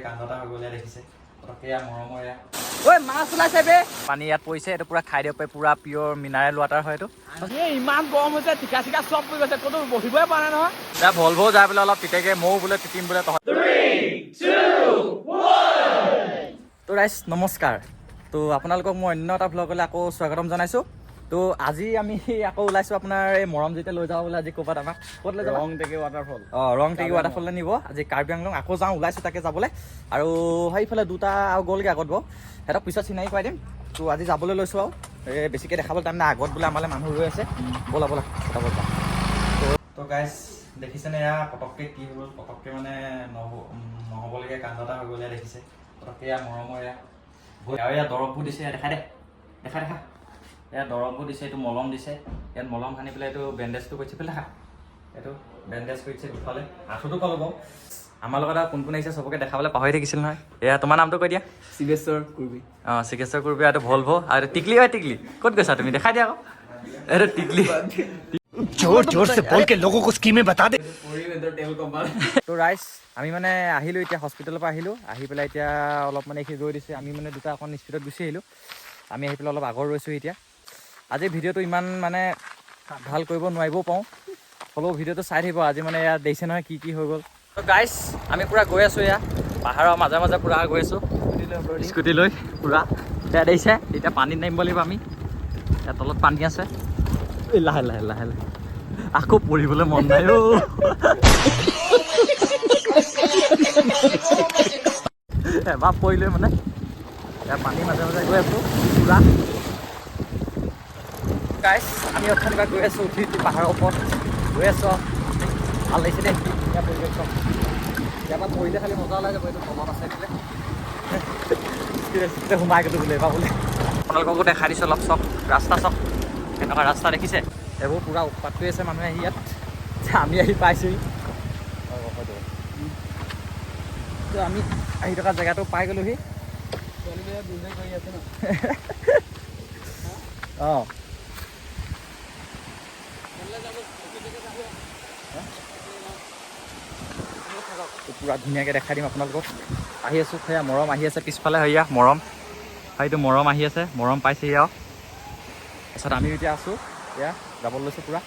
কান্দটা হৈ গ'লে দেখিছে পটককৈ মৰমৰে ঐ মাছ ওলাইছে বে পানী ইয়াত পৰিছে এইটো পুৰা খাই দিব পাৰি পুৰা পিয়ৰ মিনাৰেল ৱাটাৰ হয় এইটো ইমান গৰম হৈছে ঠিকা চিকা চব পৰি গৈছে ক'তো বহিবই পৰা নাই নহয় এতিয়া ভলভো যাই পেলাই অলপ তিতেকে ময়ো বোলে তিতিম বোলে তহঁত 3, 2, 1 তো ৰাইজ নমস্কাৰ তো আপোনালোকক মই অন্য এটা ভ্লগলৈ আকৌ স্বাগতম জনাইছোঁ তো আজি আমি আকৌ ওলাইছোঁ আপোনাৰ এই মৰম যেতিয়া লৈ যাওঁ বোলে আজি ক'ৰবাত আমাক ক'ত লৈ যাব ৰংটেকি ৱাটাৰফল ৰংটেকি ৱাটাৰফললৈ নিব আজি কাৰ্বি আংলং আকৌ যাওঁ ওলাইছোঁ তাকে যাবলৈ আৰু সেইফালে দুটা আৰু গ'লগৈ আগত গৈ সিহঁতক পিছত চিনাকি কৰাই দিম তো আজি যাবলৈ লৈছোঁ আৰু এই বেছিকৈ দেখাবলৈ তাৰমানে আগত বোলে আমালৈ মানুহ ৰৈ আছে ব'লা ব'লা ফটাফট যাওঁ তো গাইজ দেখিছেনে এয়া পটককৈ কি হ'ল পটককৈ মানে নহ'বলগীয়া কান্দটা হৈ গ'লে দেখিছে পটককৈ এয়া মৰমৰ এয়া আৰু এয়া দৰৱবোৰ দিছে দেখা দেখা ইয়াত দৰৱবোৰ দিছে এইটো মলম দিছে ইয়াত মলম সানি পেলাই এইটো বেণ্ডেজটো কৰিছে পেলাই এইটো বেণ্ডেজ কৰিছে দুফালে আঁঠুটো পালোঁ বাৰু আমাৰ লগত আৰু কোন কোন আহিছে চবকে দেখাবলৈ পাহৰি থাকিছিল নহয় এয়া তোমাৰ নামটো কৈ দিয়া শিৱেশ্বৰ কুৰ্বী শিকেশ্বৰ কুৰ্বী আৰু ভলভো আৰু টিকলি হয় টিকলি ক'ত গৈছা তুমি দেখাই দিয়া আকৌ এইটো টিকলি जोर जोर से बोल के लोगों को स्कीमें बता दे তো ৰাইজ আমি মানে আহিলোঁ এতিয়া হস্পিটেলৰ পৰা আহিলোঁ আহি পেলাই এতিয়া অলপ মানে এইখিনি ৰৈ দিছে আমি মানে দুটা অকণ স্পীডত গুচি আহিলোঁ আমি আহি পেলাই অলপ আগৰ ৰৈছোঁ এতিয়া আজি ভিডিঅ'টো ইমান মানে ভাল কৰিব নোৱাৰিবও পাৰোঁ হ'লেও ভিডিঅ'টো চাই থাকিব আজি মানে ইয়াত দেখিছে নহয় কি হৈ গ'ল তো গাইজ আমি পূৰা গৈ আছোঁ এয়া পাহাৰৰ মাজে মাজে পূৰা গৈ আছোঁ স্কুটি লৈ পূৰা এতিয়া দেখিছে এতিয়া পানীত নামিব লাগিব আমি ইয়াত তলত পানী আছে লাহে লাহে লাহে লাহে আকৌ পঢ়িবলৈ মন নাই এবাৰ পৰিলৈ মানে এতিয়া পানীৰ মাজে মাজে গৈ আছোঁ পূৰা গাইজ আমি অথনিৰ পৰা গৈ আছোঁ উঠি পাহাৰৰ ওপৰত গৈ আছোঁ ভাল লাগিছে দেই এতিয়া পৰিৱেশ চব ইয়াৰ পৰা পৰিলে খালি মজা ওলাই যাব এইটো তলত আছে বোলে সোমাই গ'লোঁ বোলে এবাৰ বোলে আপোনালোককো দেখাই দিছোঁ অলপ চক ৰাস্তা চক এনেকুৱা ৰাস্তা দেখিছে এইবোৰ পূৰা উৎপাত কৰি আছে মানুহে আহি ইয়াত আমি আহি পাইছোঁহি আমি আহি থকা জেগাটো পাই গ'লোহি অঁ পূৰা ধুনীয়াকৈ দেখাই দিম আপোনালোকক আহি আছোঁ সেয়া মৰম আহি আছে পিছফালে সেয়া মৰম সেইটো মৰম আহি আছে মৰম পাইছেহি আৰু তাৰপিছত আমি এতিয়া আছোঁ এয়া যাবলৈ লৈছোঁ পূৰা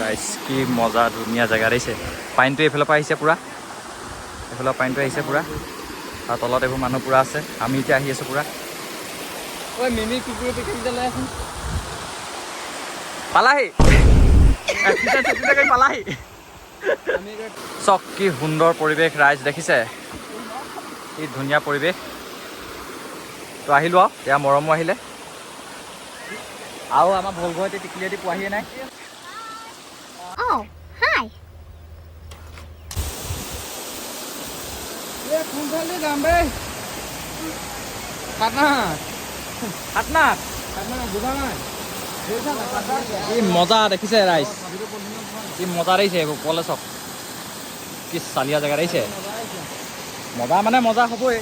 গাইছ কি মজা ধুনীয়া জেগা দিছে পানীটো এইফালৰ পৰা আহিছে পূৰা এইফালৰ পানীটো আহিছে পূৰা আৰু তলত এইবোৰ মানুহ পূৰা আছে আমি এতিয়া আহি আছোঁ পূৰা ঐ মিমি কুকুৰ লৈ আছোন পালাহি পালাহি চক কি সুন্দৰ পৰিৱেশ ৰাইজ দেখিছে কি ধুনীয়া পৰিৱেশ তো আহিলোঁ আৰু এয়া মৰমো আহিলে আৰু আমাৰ ভলভো এতিয়া টিকলিয়েদি পোৱাহিয়ে নাই কোনফালে যাম বে কি মজা দেখিছে ৰাইজ কি মজা দেখিছে এইবোৰ কলে চক কি চালিয়া জেগা দেখিছে মজা মানে মজা হ'বই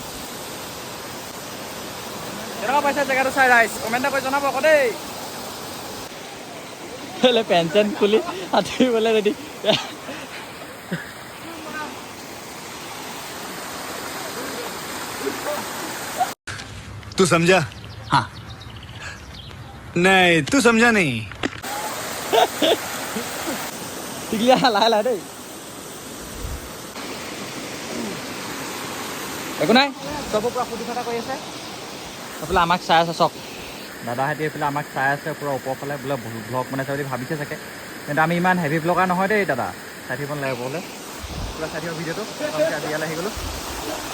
কেনেকুৱা পাইছে জেগাটো চাই ৰাইজ কমেণ্ট কৰি জনাব আকৌ দেই পেণ্ট চেণ্ট খুলি সাঁতুৰিবলৈ ৰেডি तू समझा हाँ नहीं तू समझा नहीं টিকলিয়া লাহে লাহে দেই একো নাই চবৰ পূৰা ফূৰ্তি ফাৰ্তা কৰি আছে এইফালে আমাক চাই আছে চক দাদাহঁতি এইফালে আমাক চাই আছে পূৰা ওপৰফালে বোলে ভ্লগ বনাইছে বুলি ভাবিছে চাগে কিন্তু আমি ইমান হেভি ভ্লগাৰ নহয় দেই দাদা চাই থাকিব নালাগে বোলে পূৰা চাই থাকিব ভিডিঅ'টো আজি ইয়ালৈ আহি গ'লোঁ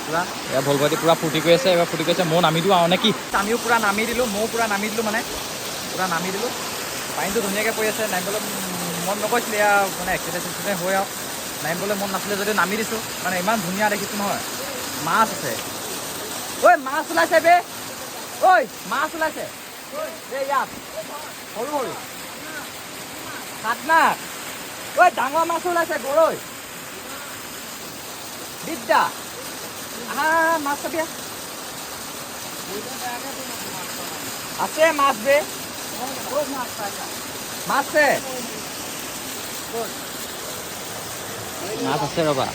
পূৰা এয়া ভলভোটি পূৰা ফূৰ্তি কৰি আছে এবাৰ ফূৰ্তি কৰিছে ময়ো নামি দিওঁ আৰু নে কি আমিও পূৰা নামি দিলোঁ ময়ো পূৰা নামি দিলোঁ মানে পূৰা নামি দিলোঁ পানীটো ধুনীয়াকৈ পৰি আছে নামিবলৈ মন নকৰিছিলে এয়া মানে এক্সাৰচাইজ হৈ আৰু নামিবলৈ মন নাছিলে যদিও নামি দিছোঁ মানে ইমান ধুনীয়া দেখিছোঁ নহয় মাছ আছে ঐ মাছ ওলাইছে বে ঐ মাছ ওলাইছে এই ইয়াত সৰু সৰু খাতনাক ঐ ডাঙৰ মাছ ওলাইছে গৰৈ বিদ্যা আহা মাছ চাপিয়া আছে মাছ বে মাছ আছে মাছ আছে ৰ'বা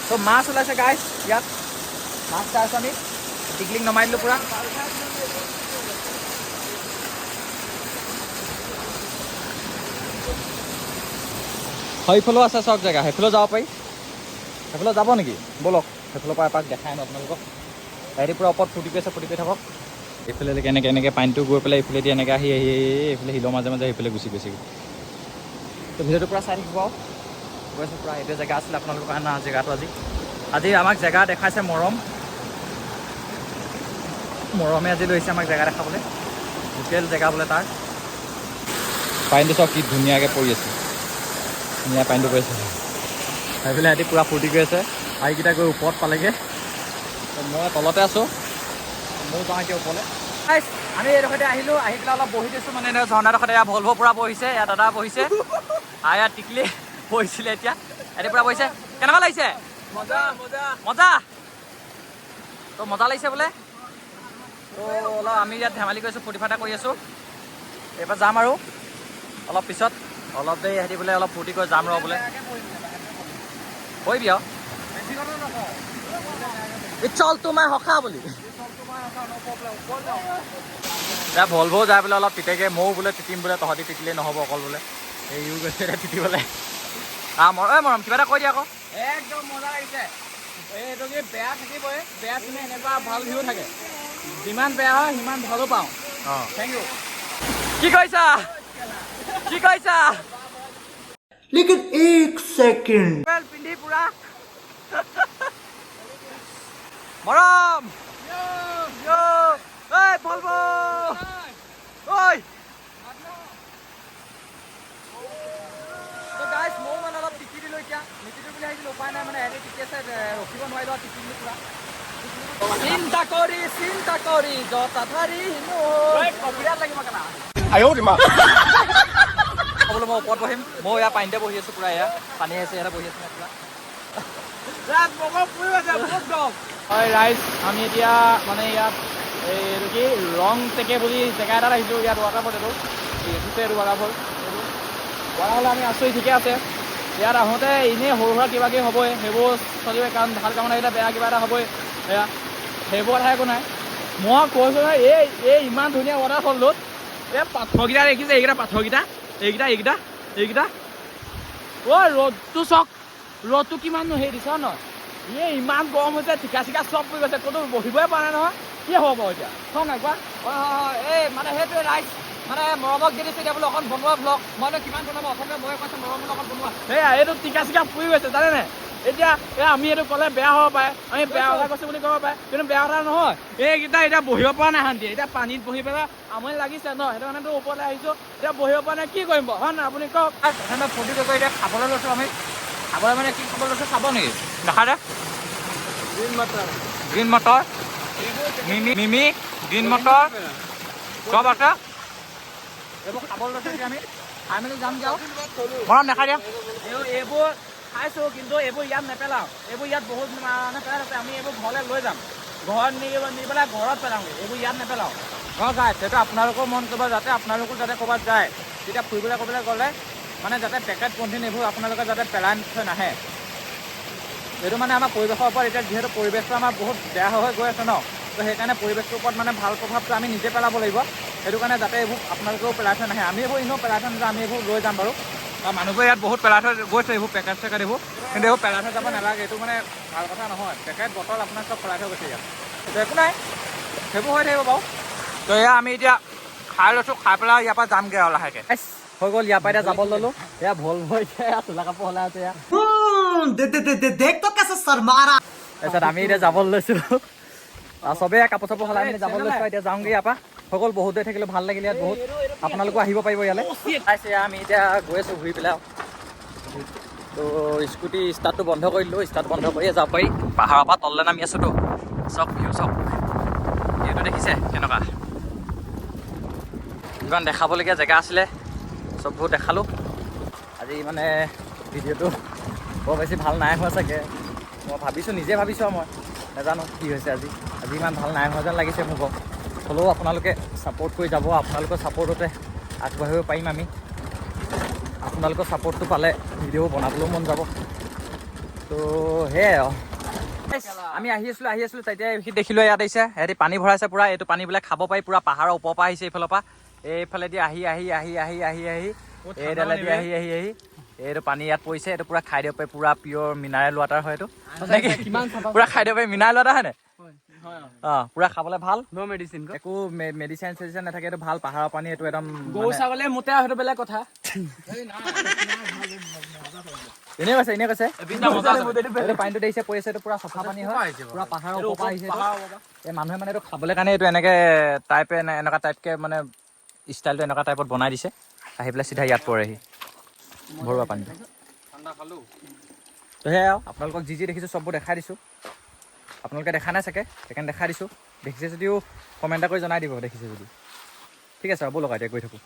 তো মাছ ওলাইছে গাইছ ইয়াত মাছ চাই আছোঁ আমি টিকলিং নমাই দিলোঁ পূৰা সেইফালেও আছে চব জেগা সেইফালেও যাব পাৰি সেইফালে যাব নেকি ব'লক সেইফালৰ পৰা এপাক দেখাই ন আপোনালোকক গাড়ী পূৰা ওপৰত ফুটি কৰি থাকক এইফালে এনেকৈ পানীটো গৈ পেলাই এইফালেদি এনেকৈ আহি এইফালে শিলৰ মাজে মাজে সেইফালে গুচি গৈছে তো ভিডিঅ'টো পূৰা চাই থাকিব আৰু গৈ আছোঁ পূৰা এইটো জেগা আছিলে আপোনালোকৰ কাৰণে জেগাটো আজি আমাক জেগা দেখাইছে মৰমে আজি লৈছে আমাক জেগা দেখাবলৈ লোকেল জেগা বোলে তাৰ পানীটো চব কি ধুনীয়াকৈ পৰি আছে ধুনীয়া পানীটো পৰি আছে সেইফালে সিহঁতি পূৰা ফূৰ্তি কৰি আছে আইকেইটা গৈ ওপৰত পালেগৈ মই তলতে আছোঁ ময়ো যাওঁ এতিয়া ওপৰলৈ আমি এইডোখৰতে আহিলোঁ আহি পেলাই অলপ বহি দিছোঁ মানে ঝৰ্ণাডোখৰতে এয়া ভলভ পূৰা বহিছে এয়া দাদা বহিছে আৰু ইয়াত টিকলি বহিছিলে এতিয়া ইয়াতে পূৰা বহিছে কেনেকুৱা লাগিছে মজা তো মজা লাগিছে বোলে তো অলপ আমি ইয়াত ধেমালি কৰিছোঁ ফূৰ্তি ফাৰ্তা কৰি আছোঁ এইবাৰ যাম আৰু অলপ পিছত অলপ দেৰি সিহঁতি বোলে অলপ ফূৰ্তি কৰি যাম ৰ বোলে কৰিবি আৰু চল তোমাৰ সখা বুলি এতিয়া ভলভো যাই বোলে অলপ তিতেগে ময়ো বোলে তিতিম বোলে তহঁতি তিতিলেই নহ'ব অকল বোলে এইও গৈছে এতিয়া তিতিবলৈ মৰম কিবা এটা কৈ দিয়া আকৌ একদম মজা লাগিছে এইটো কি বেয়া থাকিবই বেয়া তুমি এনেকুৱা ভাল ভিউ থাকে যিমান বেয়া হয় সিমান ভালো পাওঁ অঁ থেংক ইউ কি কৈছা लेकिन एक सेकंड পিন্ধি পুৰা মৰম এই ভলভো ঐ গাইছ ময়ো মানে অলপ টিকি দিলোঁ এতিয়া নিতিটো বুলি আহিছিলোঁ উপায় নাই মানে সিহঁতে টিকি আছে ৰখিব নোৱাৰিলোঁ আৰু টিকি দিলোঁ পুৰা চিন্তা কৰি জতা ধাৰি বিৰাট লাগিব কেনা বোলো মই ওপৰত বহিম মই ইয়াৰ পানীতে বহি আছোঁ পূৰা এয়া পানী আছে ইয়াতে বহি আছোঁ পূৰা হয় ৰাইজ আমি এতিয়া মানে ইয়াত এইটো কি ৰং টেকে বুলি জেগা এটাত আহিছোঁ ইয়াত ৱাটাৰফল এইটো ৱাটাৰফল আমি আছোঁ ঠিকে আছে ইয়াত আহোঁতে এনেই সৰু সুৰা কিবা কিবি হ'বই সেইবোৰ চলিবই কাৰণ ভাল কামত আহিলে বেয়া কিবা এটা হ'বই এয়া সেইবোৰ কথা একো নাই মই কৈছোঁ নহয় এই ইমান ধুনীয়া ৱাটাৰফলটোত এই পাথৰকেইটা দেখিছে এইকেইটা পাথৰকেইটা এইকেইটা অ' ৰ'দটো চাওক ৰ'দটো কিমান হেৰি দিছ ন ইমান গৰম হৈছে ঠিকা চব পৰি গৈছে ক'তো বহিবই পৰা নাই নহয় কি হ'ব বাৰু এতিয়া চাওক নাই কোৱা হয় এই মানে সেইটোৱে ৰাইজ মানে মৰমক দি দিছোঁ এতিয়া বোলে অকণ বনোৱা ব্লগ মইতো কিমান বনাব অসমীয়া মই কৈছোঁ মৰমৰ অকণ বনোৱা সেয়া এইটো টিকা পৰি গৈছে জানে নাই এতিয়া আমি এইটো ক'লে বেয়া হ'ব পাৰে আমি বেয়া কথা কৈছোঁ বুলি ক'ব পাৰে কিন্তু বেয়া কথা নহয় এইকেইটা এতিয়া বহিব পৰা নাই শান্তি এতিয়া পানীত বহি পেলাই আমনি লাগিছে ন সেইটো কাৰণেতো ওপৰলৈ আহিছোঁ এতিয়া বহিব পৰা নাই কি কৰিম বাৰু হয় নাই আপুনি কওক ফূৰ্তি কৰি এতিয়া খাবলৈ লৈছোঁ আমি খাবলৈ মানে কি খাবলৈ লৈছোঁ চাব নেকি দেখা দে গ্ৰীণ মটৰ মিমি গ্ৰীণ মটৰ চব আছে এইবোৰ খাবলৈ লৈছোঁ এতিয়া আমি খাই মেলি যাম যাওঁ মৰম দেখা দিয়া এইবোৰ খাইছোঁ কিন্তু এইবোৰ ইয়াত নেপেলাওঁ এইবোৰ ইয়াত বহুত মানে পেলাই আছে আমি এইবোৰ ঘৰলৈ লৈ যাম ঘৰত নি পেলাই ঘৰত পেলাওঁগৈ এইবোৰ ইয়াত নেপেলাওঁ অঁ গাই সেইটো আপোনালোকৰ মন কৰিব যাতে আপোনালোকো যাতে ক'ৰবাত যায় তেতিয়া ফুৰিবলৈ ক'বলৈ গ'লে মানে যাতে পেকেট পলিথিন এইবোৰ আপোনালোকে যাতে পেলাই থৈ নাহে এইটো মানে আমাৰ পৰিৱেশৰ ওপৰত এতিয়া যিহেতু পৰিৱেশটো আমাৰ বহুত বেয়া হৈ গৈ আছে ন তো সেইকাৰণে পৰিৱেশটোৰ ওপৰত মানে ভাল প্ৰভাৱটো আমি নিজে পেলাব লাগিব সেইটো কাৰণে যাতে এইবোৰ আপোনালোকেও পেলাই থৈ নাহে আমি এইবোৰ এনেও পেলাই থৈ নাযাওঁ আমি এইবোৰ লৈ যাম বাৰু আৰু মানুহবোৰে ইয়াত বহুত পেলাই থৈ গৈছে এইবোৰ পেকেট চেকেট এইবোৰ কিন্তু এইবোৰ পেলাই থৈ যাব নালাগে এইটো মানে ভাল কথা নহয় পেকেট বটল আপোনাৰ চব পেলাই থৈ গৈছে ইয়াত এইটো একো নাই সেইবোৰ হৈ থাকিব বাৰু তো এয়া আমি এতিয়া খাই লৈছোঁ খাই পেলাই ইয়াৰ পৰা যামগৈ আৰু লাহেকৈ হৈ গ'ল ইয়াৰ পৰা এতিয়া যাব ল'লোঁ এয়া ভলভো এতিয়া চোলা কাপোৰ সলাই আছে এয়া देख तो कैसे शर्मा তাৰপিছত আমি এতিয়া যাব লৈছোঁ আৰু চবেই কাপোৰ চাপোৰ সলাই মেলি যাব লৈছোঁ এতিয়া যাওঁগৈ ইয়াৰ পৰা হৈ গ'ল বহুত দেৰি থাকিলে ভাল লাগিলে ইয়াত বহুত আপোনালোকো আহিব পাৰিব ইয়ালৈ চাইছে আমি এতিয়া গৈ আছোঁ ঘূৰি পেলাই তো স্কুটি ষ্টাৰ্টটো বন্ধ কৰি দিলোঁ ষ্টাৰ্ট বন্ধ কৰিয়ে যাব পাৰি পাহাৰৰ পৰা তললৈ নামি আছোঁতো চব ভিউটো দেখিছে কেনেকুৱা ইমান দেখাবলগীয়া জেগা আছিলে চববোৰ দেখালোঁ আজি মানে ভিডিঅ'টো বৰ বেছি ভাল নাই হোৱা চাগে মই ভাবিছোঁ নিজে ভাবিছোঁ আৰু মই নাজানো কি হৈছে আজি ইমান ভাল নাই হোৱা যেন লাগিছে মোক হ'লেও আপোনালোকে ছাপোৰ্ট কৰি যাব আপোনালোকৰ ছাপোৰ্টতে আগবাঢ়িব পাৰিম আমি আপোনালোকৰ ছাপোৰ্টটো পালে ভিডিঅ' বনাবলৈও মন যাব তো সেয়াই আৰু আমি আহি আছিলো তেতিয়া সি দেখিলো ইয়াত আহিছে সিহঁতি পানী ভৰাইছে পুৰা এইটো পানী বোলে খাব পাৰি পুৰা পাহাৰৰ ওপৰৰ পৰা আহিছে এইফালৰ পৰা এইফালেদি আহি এইডালেদি আহি এইটো পানী ইয়াত পৰিছে এইটো পুৰা খাই দিব পাৰি পুৰা পিয়'ৰ মিনাৰেল ৱাটাৰ হয় এইটো পুৰা খাই দিব পাৰি মিনাৰেল ৱাটাৰ হয়নে পুৰা খাবলৈ ভাল একো মেডিচিন চেডিচিন নাথাকে এইটো ভাল পাহাৰৰ পানী এইটো একদম গৰু ছাগলী মোতে সেইটো বেলেগ কথা এনে কৈছে পানীটো দেখিছে পৰিছে এইটো পুৰা চফা পানী হয় পুৰা পাহাৰৰ ওপৰৰ পৰা আহিছে এই মানুহে মানে এইটো খাবলৈ কাৰণে এইটো এনেকে টাইপে এনেকুৱা টাইপকে মানে ষ্টাইলটো এনেকুৱা টাইপত বনাই দিছে আহি পেলাই চিধা ইয়াত পৰেহি ভৰুৱা পানীটো তো সেয়াই আৰু আপোনালোকক যি দেখিছোঁ চববোৰ দেখাই দিছোঁ আপোনালোকে দেখা নাই চাগে সেইকাৰণে দেখাই দিছোঁ দেখিছে যদিও কমেণ্ট কৰি জনাই দিব দেখিছে যদি ঠিক আছে হ'ব লগা এতিয়া গৈ থাকোঁ